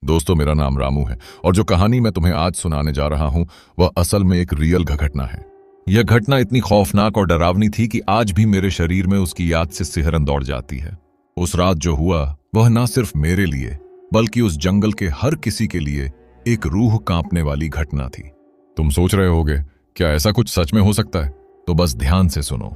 दोस्तों, मेरा नाम रामू है और जो कहानी मैं तुम्हें आज सुनाने जा रहा हूं वह असल में एक रियल घटना है। यह घटना इतनी खौफनाक और डरावनी थी कि आज भी मेरे शरीर में उसकी याद से सिहरन दौड़ जाती है। उस रात जो हुआ वह ना सिर्फ मेरे लिए बल्कि उस जंगल के हर किसी के लिए एक रूह कांपने वाली घटना थी। तुम सोच रहे होगे क्या ऐसा कुछ सच में हो सकता है? तो बस ध्यान से सुनो,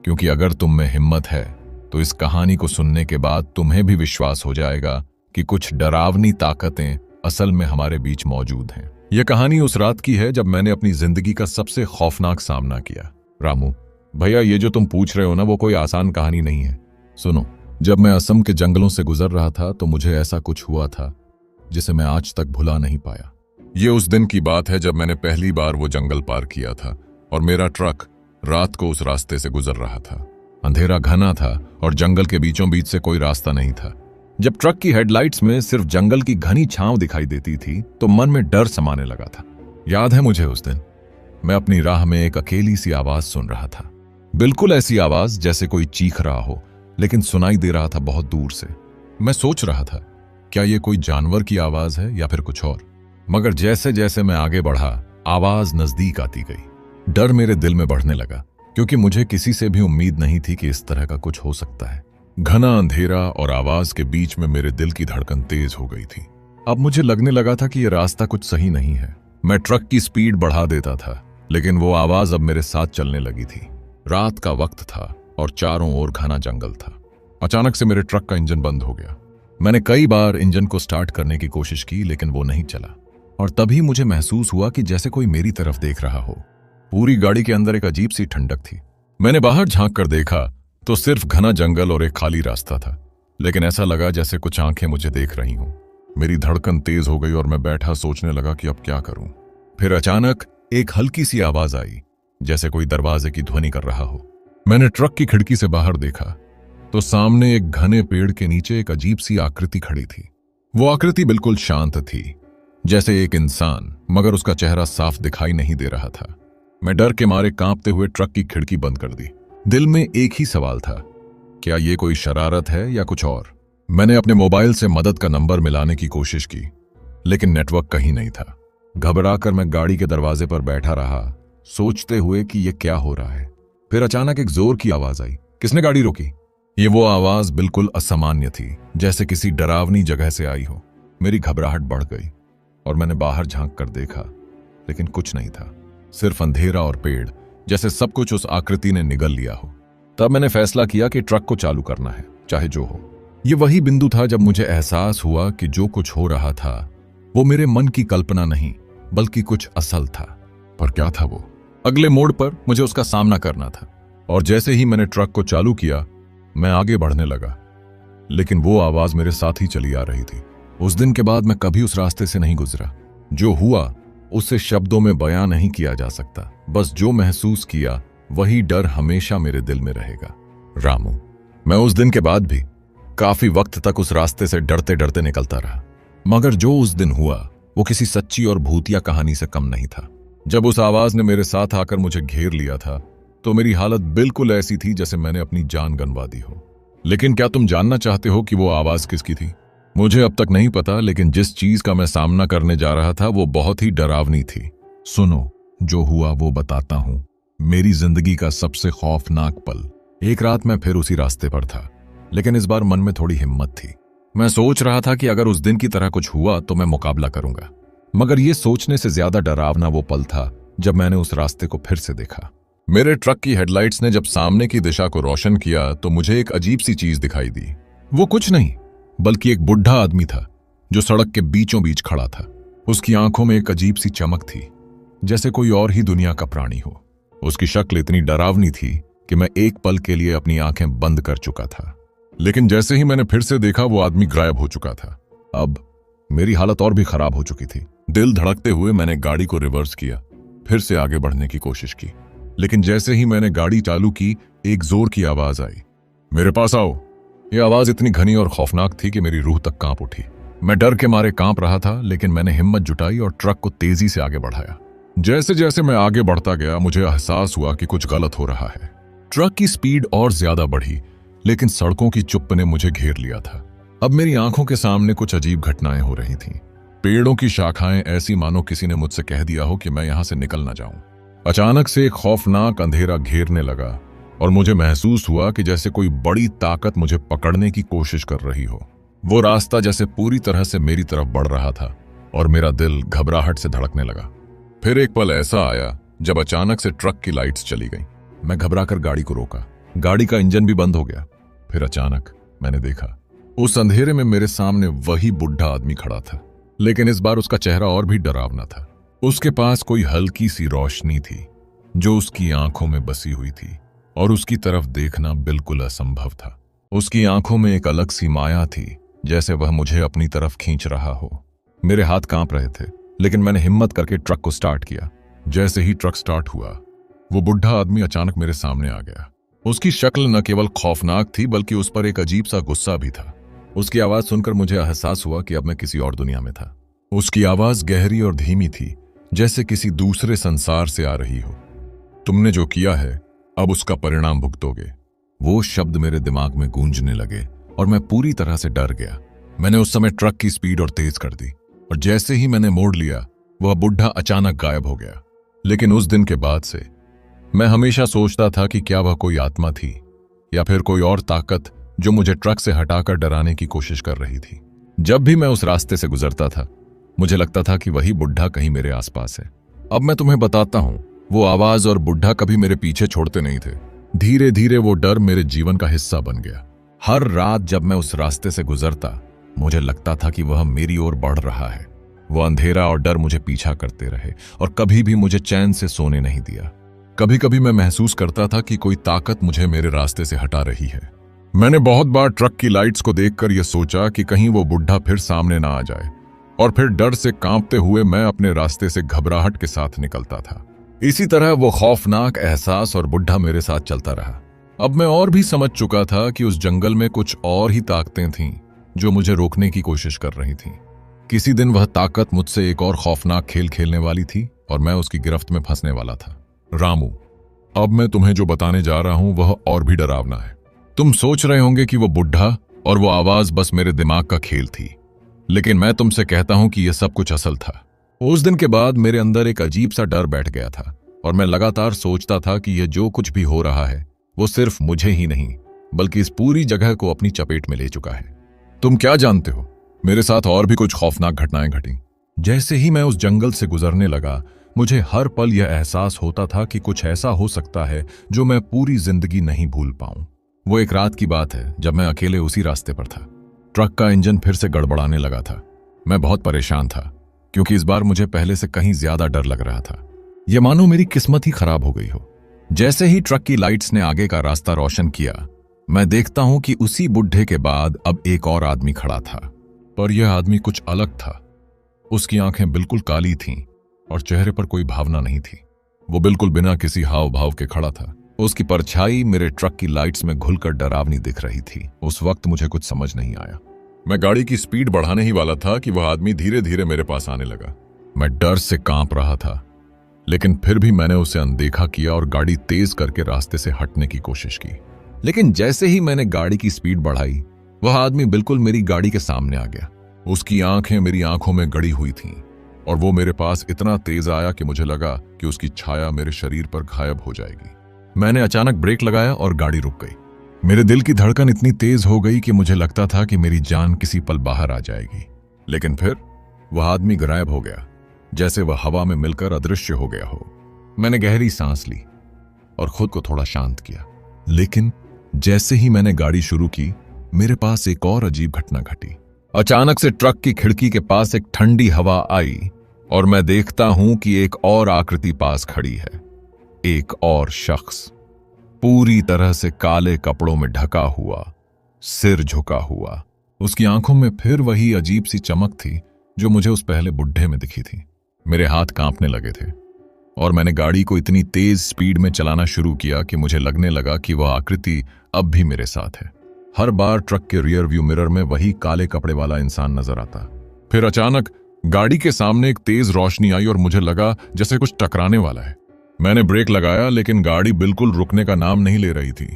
क्योंकि अगर तुम में हिम्मत है तो इस कहानी को सुनने के बाद तुम्हें भी विश्वास हो जाएगा कि कुछ डरावनी ताकतें असल में हमारे बीच मौजूद हैं। यह कहानी उस रात की है जब मैंने अपनी जिंदगी का सबसे खौफनाक सामना किया। रामू भैया, ये जो तुम पूछ रहे हो ना, वो कोई आसान कहानी नहीं है। सुनो, जब मैं असम के जंगलों से गुजर रहा था तो मुझे ऐसा कुछ हुआ था जिसे मैं आज तक भुला नहीं पाया। ये उस दिन की बात है जब मैंने पहली बार वो जंगल पार किया था और मेरा ट्रक रात को उस रास्ते से गुजर रहा था। अंधेरा घना था और जंगल के बीचों बीच से कोई रास्ता नहीं था। जब ट्रक की हेडलाइट्स में सिर्फ जंगल की घनी छांव दिखाई देती थी तो मन में डर समाने लगा था। याद है मुझे उस दिन मैं अपनी राह में एक अकेली सी आवाज सुन रहा था। बिल्कुल ऐसी आवाज जैसे कोई चीख रहा हो, लेकिन सुनाई दे रहा था बहुत दूर से। मैं सोच रहा था क्या ये कोई जानवर की आवाज है या फिर कुछ और। मगर जैसे जैसे मैं आगे बढ़ा आवाज नजदीक आती गई। डर मेरे दिल में बढ़ने लगा, क्योंकि मुझे किसी से भी उम्मीद नहीं थी कि इस तरह का कुछ हो सकता है। घना अंधेरा और आवाज के बीच में मेरे दिल की धड़कन तेज हो गई थी। अब मुझे लगने लगा था कि यह रास्ता कुछ सही नहीं है। मैं ट्रक की स्पीड बढ़ा देता था, लेकिन वो आवाज अब मेरे साथ चलने लगी थी। रात का वक्त था और चारों ओर घना जंगल था। अचानक से मेरे ट्रक का इंजन बंद हो गया। मैंने कई बार इंजन को स्टार्ट करने की कोशिश की, लेकिन वो नहीं चला। और तभी मुझे महसूस हुआ कि जैसे कोई मेरी तरफ देख रहा हो। पूरी गाड़ी के अंदर एक अजीब सी ठंडक थी। मैंने बाहर झांक कर देखा तो सिर्फ घना जंगल और एक खाली रास्ता था, लेकिन ऐसा लगा जैसे कुछ आंखें मुझे देख रही हों। मेरी धड़कन तेज हो गई और मैं बैठा सोचने लगा कि अब क्या करूं। फिर अचानक एक हल्की सी आवाज आई, जैसे कोई दरवाजे की ध्वनि कर रहा हो। मैंने ट्रक की खिड़की से बाहर देखा तो सामने एक घने पेड़ के नीचे एक अजीब सी आकृति खड़ी थी। वो आकृति बिल्कुल शांत थी, जैसे एक इंसान, मगर उसका चेहरा साफ दिखाई नहीं दे रहा था। मैं डर के मारे कांपते हुए ट्रक की खिड़की बंद कर दी। दिल में एक ही सवाल था, क्या ये कोई शरारत है या कुछ और। मैंने अपने मोबाइल से मदद का नंबर मिलाने की कोशिश की, लेकिन नेटवर्क कहीं नहीं था। घबराकर मैं गाड़ी के दरवाजे पर बैठा रहा, सोचते हुए कि ये क्या हो रहा है। फिर अचानक एक जोर की आवाज आई। किसने गाड़ी रोकी? ये वो आवाज बिल्कुल असामान्य थी, जैसे किसी डरावनी जगह से आई हो। मेरी घबराहट बढ़ गई और मैंने बाहर झांक कर देखा, लेकिन कुछ नहीं था, सिर्फ अंधेरा और पेड़, जैसे सब कुछ उस आकृति ने निगल लिया हो। तब मैंने फैसला किया कि ट्रक को चालू करना है, चाहे जो हो। ये वही बिंदु था जब मुझे एहसास हुआ कि जो कुछ हो रहा था वो मेरे मन की कल्पना नहीं बल्कि कुछ असल था। पर क्या था वो? अगले मोड़ पर मुझे उसका सामना करना था, और जैसे ही मैंने ट्रक को चालू किया मैं आगे बढ़ने लगा, लेकिन वो आवाज मेरे साथ ही चली आ रही थी। उस दिन के बाद मैं कभी उस रास्ते से नहीं गुजरा। जो हुआ उसे शब्दों में बयां नहीं किया जा सकता। बस जो महसूस किया वही डर हमेशा मेरे दिल में रहेगा। रामू, मैं उस दिन के बाद भी काफी वक्त तक उस रास्ते से डरते डरते निकलता रहा, मगर जो उस दिन हुआ वो किसी सच्ची और भूतिया कहानी से कम नहीं था। जब उस आवाज ने मेरे साथ आकर मुझे घेर लिया था तो मेरी हालत बिल्कुल ऐसी थी जैसे मैंने अपनी जान गंवा दी हो। लेकिन क्या तुम जानना चाहते हो कि वो आवाज किसकी थी? मुझे अब तक नहीं पता, लेकिन जिस चीज का मैं सामना करने जा रहा था वो बहुत ही डरावनी थी। सुनो, जो हुआ वो बताता हूं। मेरी जिंदगी का सबसे खौफनाक पल। एक रात मैं फिर उसी रास्ते पर था, लेकिन इस बार मन में थोड़ी हिम्मत थी। मैं सोच रहा था कि अगर उस दिन की तरह कुछ हुआ तो मैं मुकाबला करूंगा। मगर यह सोचने से ज्यादा डरावना वो पल था जब मैंने उस रास्ते को फिर से देखा। मेरे ट्रक की हेडलाइट्स ने जब सामने की दिशा को रोशन किया तो मुझे एक अजीब सी चीज दिखाई दी। वो कुछ नहीं बल्कि एक बुढ़ा आदमी था जो सड़क के बीचों बीच खड़ा था। उसकी आंखों में एक अजीब सी चमक थी, जैसे कोई और ही दुनिया का प्राणी हो। उसकी शक्ल इतनी डरावनी थी कि मैं एक पल के लिए अपनी आंखें बंद कर चुका था, लेकिन जैसे ही मैंने फिर से देखा वो आदमी गायब हो चुका था। अब मेरी हालत और भी खराब हो चुकी थी। दिल धड़कते हुए मैंने गाड़ी को रिवर्स किया, फिर से आगे बढ़ने की कोशिश की, लेकिन जैसे ही मैंने गाड़ी चालू की एक जोर की आवाज आई, मेरे पास आओ। यह आवाज इतनी घनी और खौफनाक थी कि मेरी रूह तक कांप उठी। मैं डर के मारे कांप रहा था, लेकिन मैंने हिम्मत जुटाई और ट्रक को तेजी से आगे बढ़ाया। जैसे जैसे मैं आगे बढ़ता गया मुझे एहसास हुआ कि कुछ गलत हो रहा है। ट्रक की स्पीड और ज्यादा बढ़ी, लेकिन सड़कों की चुप्प ने मुझे घेर लिया था। अब मेरी आंखों के सामने कुछ अजीब घटनाएं हो रही थीं। पेड़ों की शाखाएं ऐसी मानो किसी ने मुझसे कह दिया हो कि मैं यहां से निकल ना जाऊं। अचानक से एक खौफनाक अंधेरा घेरने लगा और मुझे महसूस हुआ कि जैसे कोई बड़ी ताकत मुझे पकड़ने की कोशिश कर रही हो। वो रास्ता जैसे पूरी तरह से मेरी तरफ बढ़ रहा था और मेरा दिल घबराहट से धड़कने लगा। फिर एक पल ऐसा आया जब अचानक से ट्रक की लाइट्स चली गईं। मैं घबराकर गाड़ी को रोका। गाड़ी का इंजन भी बंद हो गया। फिर अचानक मैंने देखा, उस अंधेरे में मेरे सामने वही बुढ़ा आदमी खड़ा था, लेकिन इस बार उसका चेहरा और भी डरावना था। उसके पास कोई हल्की सी रोशनी थी जो उसकी आंखों में बसी हुई थी और उसकी तरफ देखना बिल्कुल असंभव था। उसकी आंखों में एक अलग सी माया थी, जैसे वह मुझे अपनी तरफ खींच रहा हो। मेरे हाथ कांप रहे थे, लेकिन मैंने हिम्मत करके ट्रक को स्टार्ट किया। जैसे ही ट्रक स्टार्ट हुआ, वो बुढ़ा आदमी अचानक मेरे सामने आ गया। उसकी शक्ल न केवल खौफनाक थी, बल्कि उस पर एक अजीब सा गुस्सा भी था। उसकी आवाज सुनकर मुझे एहसास हुआ कि अब मैं किसी और दुनिया में था। उसकी आवाज गहरी और धीमी थी, जैसे किसी दूसरे संसार से आ रही हो। तुमने जो किया है, अब उसका परिणाम भुगतोगे। वो शब्द मेरे दिमाग में गूंजने लगे और मैं पूरी तरह से डर गया। मैंने उस समय ट्रक की स्पीड और तेज कर दी और जैसे ही मैंने मोड़ लिया, वह बुढ़ा अचानक गायब हो गया। लेकिन उस दिन के बाद से मैं हमेशा सोचता था कि क्या वह कोई आत्मा थी या फिर कोई और ताकत जो मुझे ट्रक से हटाकर डराने की कोशिश कर रही थी। जब भी मैं उस रास्ते से गुजरता था, मुझे लगता था कि वही बुढ़ा कहीं मेरे आसपास है। अब मैं तुम्हें बताता हूं, वो आवाज और बुढ़ा कभी मेरे पीछे छोड़ते नहीं थे। धीरे धीरे वो डर मेरे जीवन का हिस्सा बन गया। हर रात जब मैं उस रास्ते से गुजरता, मुझे लगता था कि वह मेरी ओर बढ़ रहा है। वो अंधेरा और डर मुझे पीछा करते रहे और कभी भी मुझे चैन से सोने नहीं दिया। कभी कभी मैं महसूस करता था कि कोई ताकत मुझे मेरे रास्ते से हटा रही है। मैंने बहुत बार ट्रक की लाइट्स को देखकर यह सोचा कि कहीं वो बुढ़ा फिर सामने ना आ जाए, और फिर डर से कांपते हुए मैं अपने रास्ते से घबराहट के साथ निकलता था। इसी तरह वो खौफनाक एहसास और बुढ़ा मेरे साथ चलता रहा। अब मैं और भी समझ चुका था कि उस जंगल में कुछ और ही ताकतें थीं जो मुझे रोकने की कोशिश कर रही थीं। किसी दिन वह ताकत मुझसे एक और खौफनाक खेल खेलने वाली थी और मैं उसकी गिरफ्त में फंसने वाला था। रामू, अब मैं तुम्हें जो बताने जा रहा हूं वह और भी डरावना है। तुम सोच रहे होंगे कि वो बुढ़ा और वो आवाज बस मेरे दिमाग का खेल थी, लेकिन मैं तुमसे कहता हूं कि यह सब कुछ असल था। उस दिन के बाद मेरे अंदर एक अजीब सा डर बैठ गया था और मैं लगातार सोचता था कि यह जो कुछ भी हो रहा है वो सिर्फ मुझे ही नहीं, बल्कि इस पूरी जगह को अपनी चपेट में ले चुका है। तुम क्या जानते हो, मेरे साथ और भी कुछ खौफनाक घटनाएं घटी। जैसे ही मैं उस जंगल से गुजरने लगा, मुझे हर पल यह एहसास होता था कि कुछ ऐसा हो सकता है जो मैं पूरी जिंदगी नहीं भूल पाऊं। वो एक रात की बात है जब मैं अकेले उसी रास्ते पर था। ट्रक का इंजन फिर से गड़बड़ाने लगा था। मैं बहुत परेशान था क्योंकि इस बार मुझे पहले से कहीं ज्यादा डर लग रहा था। यह मानो मेरी किस्मत ही खराब हो गई हो। जैसे ही ट्रक की लाइट्स ने आगे का रास्ता रोशन किया, मैं देखता हूं कि उसी बुढ़े के बाद अब एक और आदमी खड़ा था, पर यह आदमी कुछ अलग था। उसकी आंखें बिल्कुल काली थीं और चेहरे पर कोई भावना नहीं थी। वो बिल्कुल बिना किसी हाव भाव के खड़ा था। उसकी परछाई मेरे ट्रक की लाइट्स में घुलकर डरावनी दिख रही थी। उस वक्त मुझे कुछ समझ नहीं आया। मैं गाड़ी की स्पीड बढ़ाने ही वाला था कि वह आदमी धीरे धीरे मेरे पास आने लगा। मैं डर से कांप रहा था, लेकिन फिर भी मैंने उसे अनदेखा किया और गाड़ी तेज करके रास्ते से हटने की कोशिश की। लेकिन जैसे ही मैंने गाड़ी की स्पीड बढ़ाई, वह आदमी बिल्कुल मेरी गाड़ी के सामने आ गया। उसकी आंखें मेरी आंखों में गड़ी हुई थीं और वो मेरे पास इतना तेज आया कि मुझे लगा कि उसकी छाया मेरे शरीर पर गायब हो जाएगी। मैंने अचानक ब्रेक लगाया और गाड़ी रुक गई। मेरे दिल की धड़कन इतनी तेज हो गई कि मुझे लगता था कि मेरी जान किसी पल बाहर आ जाएगी। लेकिन फिर वह आदमी गायब हो गया, जैसे वह हवा में मिलकर अदृश्य हो गया हो। मैंने गहरी सांस ली और खुद को थोड़ा शांत किया। लेकिन जैसे ही मैंने गाड़ी शुरू की, मेरे पास एक और अजीब घटना घटी। अचानक से ट्रक की खिड़की के पास एक ठंडी हवा आई और मैं देखता हूं कि एक और आकृति पास खड़ी है। एक और शख्स, पूरी तरह से काले कपड़ों में ढका हुआ, सिर झुका हुआ। उसकी आंखों में फिर वही अजीब सी चमक थी जो मुझे उस पहले बुढ़े में दिखी थी। मेरे हाथ कांपने लगे थे और मैंने गाड़ी को इतनी तेज स्पीड में चलाना शुरू किया कि मुझे लगने लगा कि वह आकृति अब भी मेरे साथ है। हर बार ट्रक के रियर व्यू मिरर में वही काले कपड़े वाला इंसान नजर आता। फिर अचानक गाड़ी के सामने एक तेज रोशनी आई और मुझे लगा जैसे कुछ टकराने वाला है। मैंने ब्रेक लगाया, लेकिन गाड़ी बिल्कुल रुकने का नाम नहीं ले रही थी।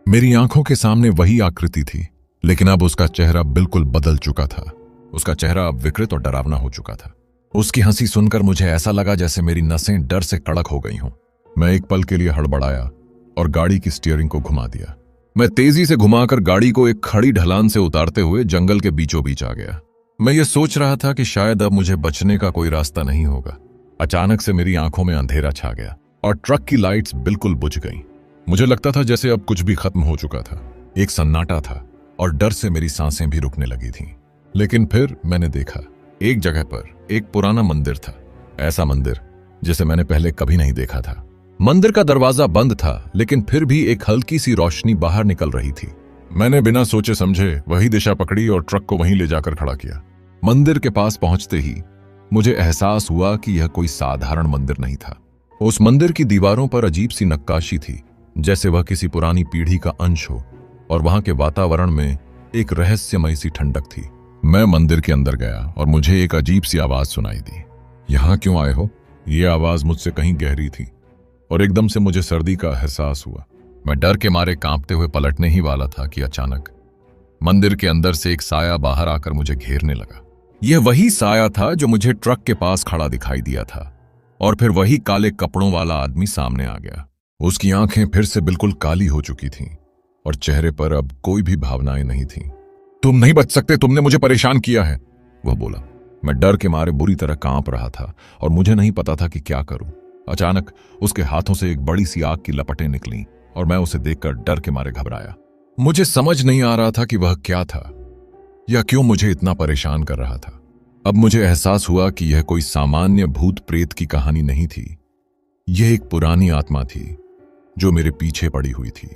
मेरी आंखों के सामने वही आकृति थी, लेकिन अब उसका चेहरा बिल्कुल बदल चुका था। उसका चेहरा अब विकृत और डरावना हो चुका था। उसकी हंसी सुनकर मुझे ऐसा लगा जैसे मेरी नसें डर से कड़क हो गई हों। मैं एक पल के लिए हड़बड़ाया और गाड़ी की स्टीयरिंग को घुमा दिया। मैं तेजी से घुमाकर गाड़ी को एक खड़ी ढलान से उतारते हुए जंगल के बीचों बीच आ गया। मैं ये सोच रहा था कि शायद अब मुझे बचने का कोई रास्ता नहीं होगा। अचानक से मेरी आंखों में अंधेरा छा गया और ट्रक की लाइट्स बिल्कुल बुझ गईं। मुझे लगता था जैसे अब कुछ भी खत्म हो चुका था। एक सन्नाटा था और डर से मेरी सांसें भी रुकने लगी थीं। लेकिन फिर मैंने देखा, एक जगह पर एक पुराना मंदिर था। ऐसा मंदिर जिसे मैंने पहले कभी नहीं देखा था। मंदिर का दरवाजा बंद था, लेकिन फिर भी एक हल्की सी रोशनी बाहर निकल रही थी। मैंने बिना सोचे समझे वही दिशा पकड़ी और ट्रक को वहीं ले जाकर खड़ा किया। मंदिर के पास पहुंचते ही मुझे एहसास हुआ कि यह कोई साधारण मंदिर नहीं था। उस मंदिर की दीवारों पर अजीब सी नक्काशी थी, जैसे वह किसी पुरानी पीढ़ी का अंश हो, और वहां के वातावरण में एक रहस्यमय सी ठंडक थी। मैं मंदिर के अंदर गया और मुझे एक अजीब सी आवाज सुनाई दी। यहां क्यों आए हो? यह आवाज मुझसे कहीं गहरी थी और एकदम से मुझे सर्दी का एहसास हुआ। मैं डर के मारे कांपते हुए पलटने ही वाला था कि अचानक मंदिर के अंदर से एक साया बाहर आकर मुझे घेरने लगा। यह वही साया था जो मुझे ट्रक के पास खड़ा दिखाई दिया था, और फिर वही काले कपड़ों वाला आदमी सामने आ गया। उसकी आंखें फिर से बिल्कुल काली हो चुकी थीं और चेहरे पर अब कोई भी भावनाएं नहीं थीं। तुम नहीं बच सकते, तुमने मुझे परेशान किया है, वह बोला। मैं डर के मारे बुरी तरह कांप रहा था और मुझे नहीं पता था कि क्या करूं। अचानक उसके हाथों से एक बड़ी सी आग की लपटें निकलीं और मैं उसे देखकर डर के मारे घबराया। मुझे समझ नहीं आ रहा था कि वह क्या था या क्यों मुझे इतना परेशान कर रहा था। अब मुझे एहसास हुआ कि यह कोई सामान्य भूत प्रेत की कहानी नहीं थी। यह एक पुरानी आत्मा थी जो मेरे पीछे पड़ी हुई थी।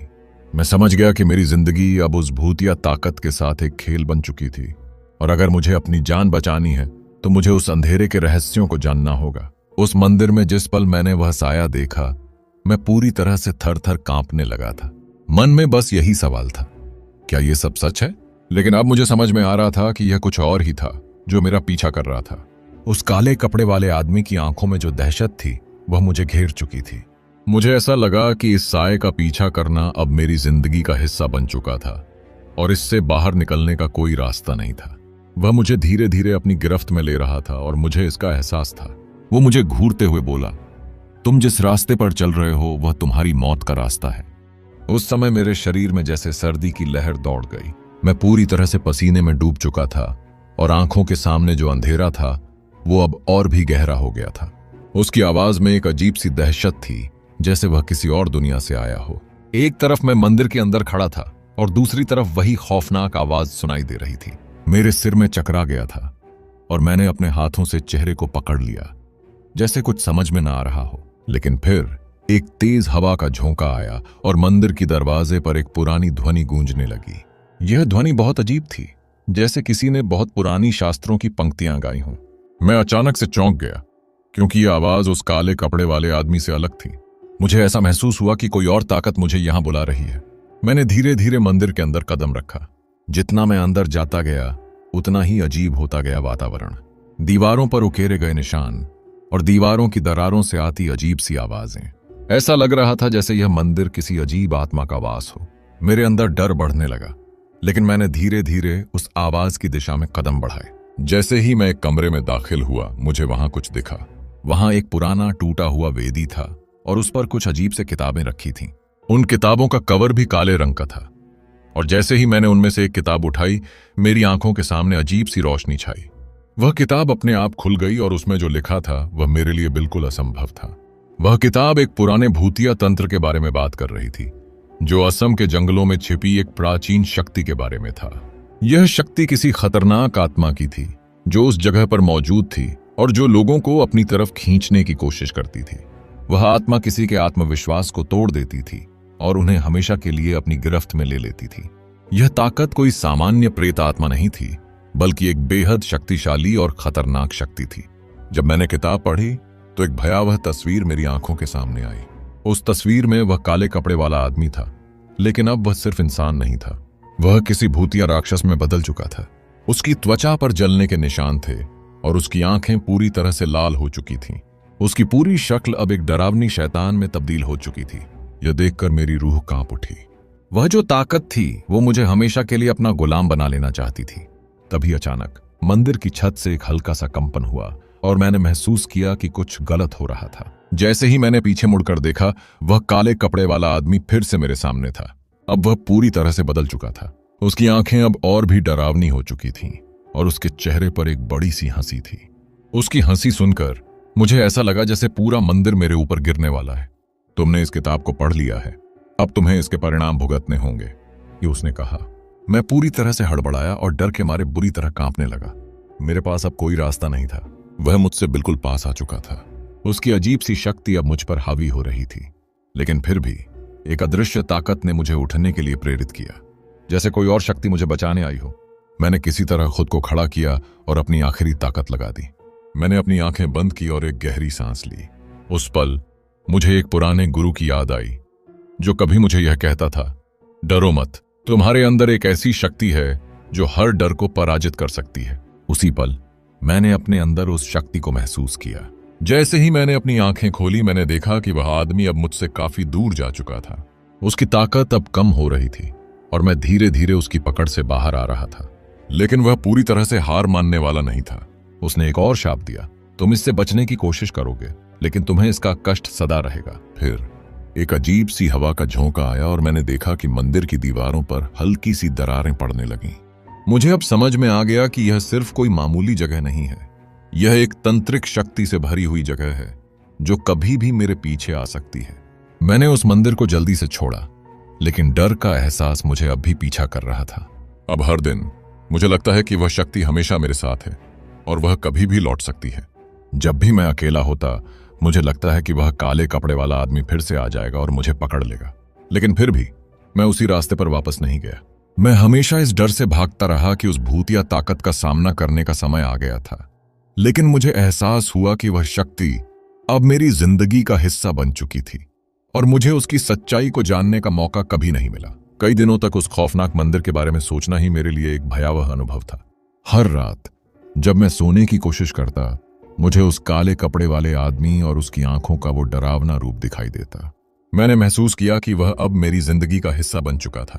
मैं समझ गया कि मेरी जिंदगी अब उस भूतिया ताकत के साथ एक खेल बन चुकी थी, और अगर मुझे अपनी जान बचानी है तो मुझे उस अंधेरे के रहस्यों को जानना होगा। उस मंदिर में जिस पल मैंने वह साया देखा, मैं पूरी तरह से थर थर कांपने लगा था। मन में बस यही सवाल था, क्या यह सब सच है? लेकिन अब मुझे समझ में आ रहा था कि यह कुछ और ही था जो मेरा पीछा कर रहा था। उस काले कपड़े वाले आदमी की आंखों में जो दहशत थी वह मुझे घेर चुकी थी। मुझे ऐसा लगा कि इस साये का पीछा करना अब मेरी जिंदगी का हिस्सा बन चुका था और इससे बाहर निकलने का कोई रास्ता नहीं था। वह मुझे धीरे धीरे अपनी गिरफ्त में ले रहा था और मुझे इसका एहसास था। वो मुझे घूरते हुए बोला, तुम जिस रास्ते पर चल रहे हो वह तुम्हारी मौत का रास्ता है। उस समय मेरे शरीर में जैसे सर्दी की लहर दौड़ गई। मैं पूरी तरह से पसीने में डूब चुका था और आंखों के सामने जो अंधेरा था वो अब और भी गहरा हो गया था। उसकी आवाज में एक अजीब सी दहशत थी, जैसे वह किसी और दुनिया से आया हो। एक तरफ मैं मंदिर के अंदर खड़ा था और दूसरी तरफ वही खौफनाक आवाज सुनाई दे रही थी। मेरे सिर में चकरा गया था और मैंने अपने हाथों से चेहरे को पकड़ लिया, जैसे कुछ समझ में ना आ रहा हो। लेकिन फिर एक तेज हवा का झोंका आया और मंदिर की दरवाजे पर एक पुरानी ध्वनि गूंजने लगी। यह ध्वनि बहुत अजीब थी, जैसे किसी ने बहुत पुरानी शास्त्रों की पंक्तियां गाई हों। मैं अचानक से चौंक गया क्योंकि यह आवाज उस काले कपड़े वाले आदमी से अलग थी। मुझे ऐसा महसूस हुआ कि कोई और ताकत मुझे यहां बुला रही है। मैंने धीरे धीरे मंदिर के अंदर कदम रखा। जितना मैं अंदर जाता गया उतना ही अजीब होता गया वातावरण। दीवारों पर उकेरे गए निशान और दीवारों की दरारों से आती अजीब सी आवाजें। ऐसा लग रहा था जैसे यह मंदिर किसी अजीब आत्मा का वास हो। मेरे अंदर डर बढ़ने लगा, लेकिन मैंने धीरे धीरे उस आवाज की दिशा में कदम बढ़ाए। जैसे ही मैं एक कमरे में दाखिल हुआ, मुझे वहां कुछ दिखा। वहां एक पुराना टूटा हुआ वेदी था और उस पर कुछ अजीब से किताबें रखी थीं। उन किताबों का कवर भी काले रंग का था, और जैसे ही मैंने उनमें से एक किताब उठाई, मेरी आंखों के सामने अजीब सी रोशनी छाई। वह किताब अपने आप खुल गई और उसमें जो लिखा था वह मेरे लिए बिल्कुल असंभव था। वह किताब एक पुराने भूतिया तंत्र के बारे में बात कर रही थी, जो असम के जंगलों में छिपी एक प्राचीन शक्ति के बारे में था। यह शक्ति किसी खतरनाक आत्मा की थी जो उस जगह पर मौजूद थी और जो लोगों को अपनी तरफ खींचने की कोशिश करती थी। वह आत्मा किसी के आत्मविश्वास को तोड़ देती थी और उन्हें हमेशा के लिए अपनी गिरफ्त में ले लेती थी। यह ताकत कोई सामान्य प्रेत आत्मा नहीं थी, बल्कि एक बेहद शक्तिशाली और खतरनाक शक्ति थी। जब मैंने किताब पढ़ी तो एक भयावह तस्वीर मेरी आंखों के सामने आई। उस तस्वीर में वह काले कपड़े वाला आदमी था, लेकिन अब वह सिर्फ इंसान नहीं था, वह किसी भूतिया राक्षस में बदल चुका था। उसकी त्वचा पर जलने के निशान थे और उसकी आंखें पूरी तरह से लाल हो चुकी थीं। उसकी पूरी शक्ल अब एक डरावनी शैतान में तब्दील हो चुकी थी। यह देखकर मेरी रूह कांप उठी। वह जो ताकत थी वो मुझे हमेशा के लिए अपना गुलाम बना लेना चाहती थी। तभी अचानक मंदिर की छत से एक हल्का सा कंपन हुआ और मैंने महसूस किया कि कुछ गलत हो रहा था। जैसे ही मैंने पीछे मुड़कर देखा, वह काले कपड़े वाला आदमी फिर से मेरे सामने था। अब वह पूरी तरह से बदल चुका था। उसकी आंखें अब और भी डरावनी हो चुकी थीं और उसके चेहरे पर एक बड़ी सी हंसी थी। उसकी हंसी सुनकर मुझे ऐसा लगा जैसे पूरा मंदिर मेरे ऊपर गिरने वाला है। तुमने इस किताब को पढ़ लिया है, अब तुम्हें इसके परिणाम भुगतने होंगे, ये उसने कहा। मैं पूरी तरह से हड़बड़ाया और डर के मारे बुरी तरह कांपने लगा। मेरे पास अब कोई रास्ता नहीं था। वह मुझसे बिल्कुल पास आ चुका था। उसकी अजीब सी शक्ति अब मुझ पर हावी हो रही थी, लेकिन फिर भी एक अदृश्य ताकत ने मुझे उठने के लिए प्रेरित किया, जैसे कोई और शक्ति मुझे बचाने आई हो। मैंने किसी तरह खुद को खड़ा किया और अपनी आखिरी ताकत लगा दी। मैंने अपनी आंखें बंद की और एक गहरी सांस ली। उस पल मुझे एक पुराने गुरु की याद आई, जो कभी मुझे यह कहता था, डरो मत, तुम्हारे अंदर एक ऐसी शक्ति है जो हर डर को पराजित कर सकती है। उसी पल मैंने अपने अंदर उस शक्ति को महसूस किया। जैसे ही मैंने अपनी आंखें खोली, मैंने देखा कि वह आदमी अब मुझसे काफी दूर जा चुका था। उसकी ताकत अब कम हो रही थी और मैं धीरे धीरे उसकी पकड़ से बाहर आ रहा था। लेकिन वह पूरी तरह से हार मानने वाला नहीं था। उसने एक और शाप दिया, तुम इससे बचने की कोशिश करोगे, लेकिन तुम्हें इसका कष्ट सदा रहेगा। फिर एक अजीब सी हवा का झोंका आया और मैंने देखा कि मंदिर की दीवारों पर हल्की सी दरारें पड़ने लगीं। मुझे अब समझ में आ गया कि यह सिर्फ कोई मामूली जगह नहीं है। यह एक तंत्रिक शक्ति से भरी हुई जगह है जो कभी भी मेरे पीछे आ सकती है। मैंने उस मंदिर को जल्दी से छोड़ा, लेकिन डर का एहसास मुझे अब भी पीछा कर रहा था। अब हर दिन मुझे लगता है कि वह शक्ति हमेशा मेरे साथ है और वह कभी भी लौट सकती है। जब भी मैं अकेला होता, मुझे लगता है कि वह काले कपड़े वाला आदमी फिर से आ जाएगा और मुझे पकड़ लेगा। लेकिन फिर भी मैं उसी रास्ते पर वापस नहीं गया। मैं हमेशा इस डर से भागता रहा कि उस भूतिया ताकत का सामना करने का समय आ गया था। लेकिन मुझे एहसास हुआ कि वह शक्ति अब मेरी जिंदगी का हिस्सा बन चुकी थी और मुझे उसकी सच्चाई को जानने का मौका कभी नहीं मिला। कई दिनों तक उस खौफनाक मंदिर के बारे में सोचना ही मेरे लिए एक भयावह अनुभव था। हर रात जब मैं सोने की कोशिश करता, मुझे उस काले कपड़े वाले आदमी और उसकी आंखों का वो डरावना रूप दिखाई देता। मैंने महसूस किया कि वह अब मेरी जिंदगी का हिस्सा बन चुका था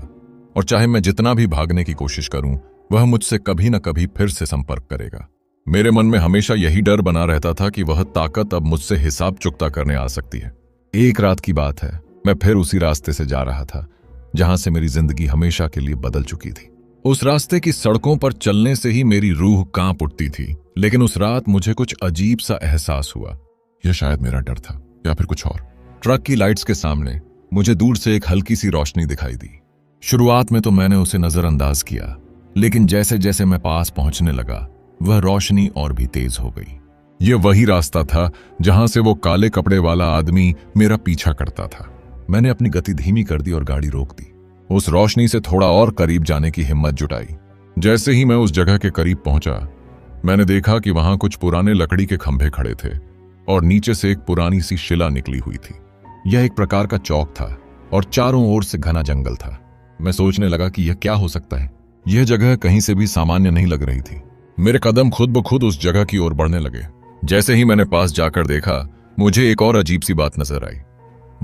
और चाहे मैं जितना भी भागने की कोशिश करूं, वह मुझसे कभी न कभी फिर से संपर्क करेगा। मेरे मन में हमेशा यही डर बना रहता था कि वह ताकत अब मुझसे हिसाब चुकता करने आ सकती है। एक रात की बात है, मैं फिर उसी रास्ते से जा रहा था जहां से मेरी जिंदगी हमेशा के लिए बदल चुकी थी। उस रास्ते की सड़कों पर चलने से ही मेरी रूह कांप उठती थी। लेकिन उस रात मुझे कुछ अजीब सा एहसास हुआ। यह शायद मेरा डर था या फिर कुछ और। ट्रक की लाइट्स के सामने मुझे दूर से एक हल्की सी रोशनी दिखाई दी। शुरुआत में तो मैंने उसे नजरअंदाज किया, लेकिन जैसे जैसे मैं पास पहुंचने लगा, वह रोशनी और भी तेज हो गई। यह वही रास्ता था जहां से वो काले कपड़े वाला आदमी मेरा पीछा करता था। मैंने अपनी गति धीमी कर दी और गाड़ी रोक दी। उस रोशनी से थोड़ा और करीब जाने की हिम्मत जुटाई। जैसे ही मैं उस जगह के करीब पहुंचा, मैंने देखा कि वहां कुछ पुराने लकड़ी के खंभे खड़े थे और नीचे से एक पुरानी सी शिला निकली हुई थी। यह एक प्रकार का चौक था और चारों ओर से घना जंगल था। मैं सोचने लगा कि यह क्या हो सकता है। यह जगह कहीं से भी सामान्य नहीं लग रही थी। मेरे कदम खुद ब खुद उस जगह की ओर बढ़ने लगे। जैसे ही मैंने पास जाकर देखा, मुझे एक और अजीब सी बात नजर आई।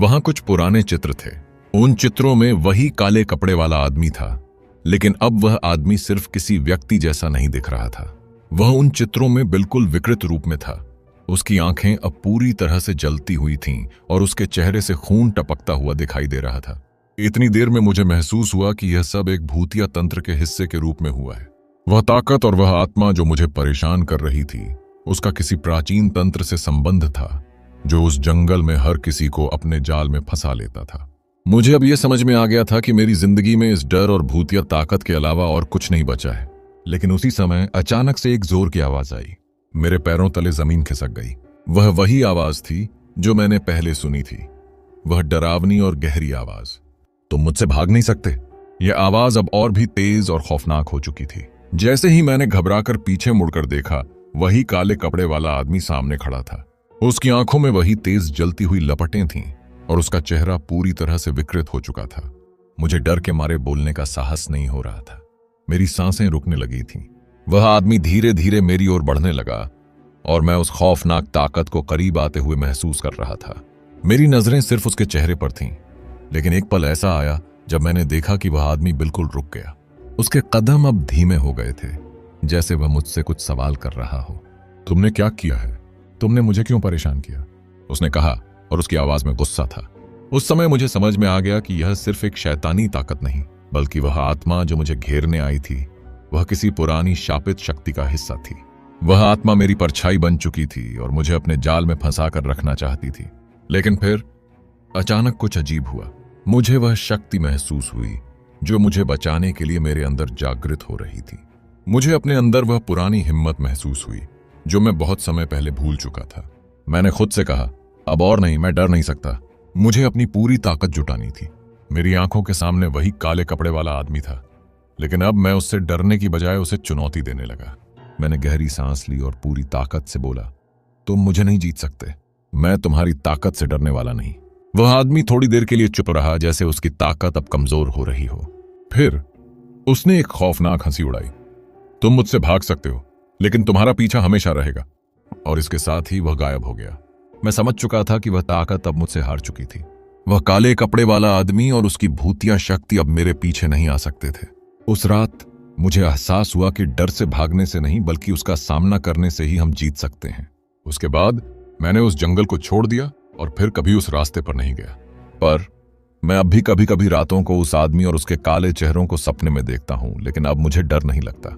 वहां कुछ पुराने चित्र थे। उन चित्रों में वही काले कपड़े वाला आदमी था, लेकिन अब वह आदमी सिर्फ किसी व्यक्ति जैसा नहीं दिख रहा था। वह उन चित्रों में बिल्कुल विकृत रूप में था। उसकी आंखें अब पूरी तरह से जलती हुई थीं और उसके चेहरे से खून टपकता हुआ दिखाई दे रहा था। इतनी देर में मुझे महसूस हुआ कि यह सब एक भूतिया तंत्र के हिस्से के रूप में हुआ है। वह ताकत और वह आत्मा जो मुझे परेशान कर रही थी, उसका किसी प्राचीन तंत्र से संबंध था जो उस जंगल में हर किसी को अपने जाल में फंसा लेता था। मुझे अब यह समझ में आ गया था कि मेरी जिंदगी में इस डर और भूतिया ताकत के अलावा और कुछ नहीं बचा है। लेकिन उसी समय अचानक से एक जोर की आवाज आई। मेरे पैरों तले जमीन खिसक गई। वह वही आवाज थी जो मैंने पहले सुनी थी, वह डरावनी और गहरी आवाज। तुम मुझसे भाग नहीं सकते। यह आवाज अब और भी तेज और खौफनाक हो चुकी थी। जैसे ही मैंने घबराकर पीछे मुड़कर देखा, वही काले कपड़े वाला आदमी सामने खड़ा था। उसकी आंखों में वही तेज जलती हुई लपटें थीं और उसका चेहरा पूरी तरह से विकृत हो चुका था। मुझे डर के मारे बोलने का साहस नहीं हो रहा था। मेरी सांसें रुकने लगी थीं। वह आदमी धीरे धीरे मेरी ओर बढ़ने लगा और मैं उस खौफनाक ताकत को करीब आते हुए महसूस कर रहा था। मेरी नजरें सिर्फ उसके चेहरे पर थीं, लेकिन एक पल ऐसा आया जब मैंने देखा कि वह आदमी बिल्कुल रुक गया। उसके कदम अब धीमे हो गए थे जैसे वह मुझसे कुछ सवाल कर रहा हो। तुमने क्या किया है? तुमने मुझे क्यों परेशान किया? उसने कहा और उसकी आवाज में गुस्सा था। उस समय मुझे समझ में आ गया कि यह सिर्फ एक शैतानी ताकत नहीं, बल्कि वह आत्मा जो मुझे घेरने आई थी, वह किसी पुरानी शापित शक्ति का हिस्सा थी। वह आत्मा मेरी परछाई बन चुकी थी और मुझे अपने जाल में फंसा कर रखना चाहती थी। लेकिन फिर अचानक कुछ अजीब हुआ। मुझे वह शक्ति महसूस हुई जो मुझे बचाने के लिए मेरे अंदर जागृत हो रही थी। मुझे अपने अंदर वह पुरानी हिम्मत महसूस हुई जो मैं बहुत समय पहले भूल चुका था। मैंने खुद से कहा, अब और नहीं, मैं डर नहीं सकता। मुझे अपनी पूरी ताकत जुटानी थी। मेरी आंखों के सामने वही काले कपड़े वाला आदमी था, लेकिन अब मैं उससे डरने की बजाय उसे चुनौती देने लगा। मैंने गहरी सांस ली और पूरी ताकत से बोला, तुम मुझे नहीं जीत सकते। मैं तुम्हारी ताकत से डरने वाला नहीं। वह आदमी थोड़ी देर के लिए चुप रहा, जैसे उसकी ताकत अब कमजोर हो रही हो। फिर उसने एक खौफनाक हंसी उड़ाई। तुम मुझसे भाग सकते हो, लेकिन तुम्हारा पीछा हमेशा रहेगा। और इसके साथ ही वह गायब हो गया। मैं समझ चुका था कि वह ताकत अब मुझसे हार चुकी थी। वह काले कपड़े वाला आदमी और उसकी भूतिया शक्ति अब मेरे पीछे नहीं आ सकते थे। उस रात मुझे एहसास हुआ कि डर से भागने से नहीं, बल्कि उसका सामना करने से ही हम जीत सकते हैं। उसके बाद मैंने उस जंगल को छोड़ दिया और फिर कभी उस रास्ते पर नहीं गया। पर मैं अब भी कभी कभी रातों को उस आदमी और उसके काले चेहरों को सपने में देखता हूं, लेकिन अब मुझे डर नहीं लगता,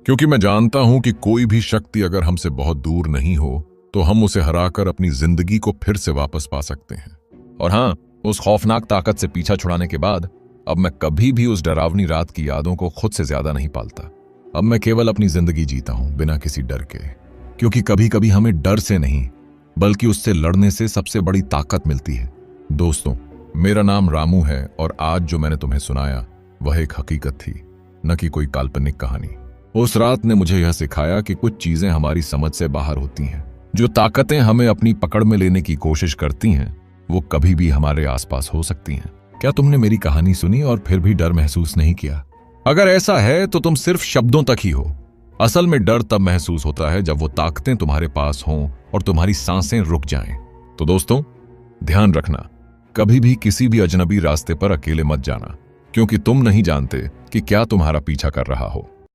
क्योंकि मैं जानता हूं कि कोई भी शक्ति अगर हमसे बहुत दूर नहीं हो तो हम उसे हराकर अपनी जिंदगी को फिर से वापस पा सकते हैं। और हां, उस खौफनाक ताकत से पीछा छुड़ाने के बाद अब मैं कभी भी उस डरावनी रात की यादों को खुद से ज्यादा नहीं पालता। अब मैं केवल अपनी जिंदगी जीता हूं बिना किसी डर के, क्योंकि कभी कभी हमें डर से नहीं बल्कि उससे लड़ने से सबसे बड़ी ताकत मिलती है। दोस्तों, मेरा नाम रामू है और आज जो मैंने तुम्हें सुनाया वह एक हकीकत थी, न कि कोई काल्पनिक कहानी। उस रात ने मुझे यह सिखाया कि कुछ चीजें हमारी समझ से बाहर होती हैं। जो ताकतें हमें अपनी पकड़ में लेने की कोशिश करती हैं, वो कभी भी हमारे आसपास हो सकती हैं। क्या तुमने मेरी कहानी सुनी और फिर भी डर महसूस नहीं किया? अगर ऐसा है तो तुम सिर्फ शब्दों तक ही हो। असल में डर तब महसूस होता है जब वो ताकतें तुम्हारे पास हों और तुम्हारी सांसें रुक जाएं। तो दोस्तों, ध्यान रखना, कभी भी किसी भी अजनबी रास्ते पर अकेले मत जाना, क्योंकि तुम नहीं जानते कि क्या तुम्हारा पीछा कर रहा हो।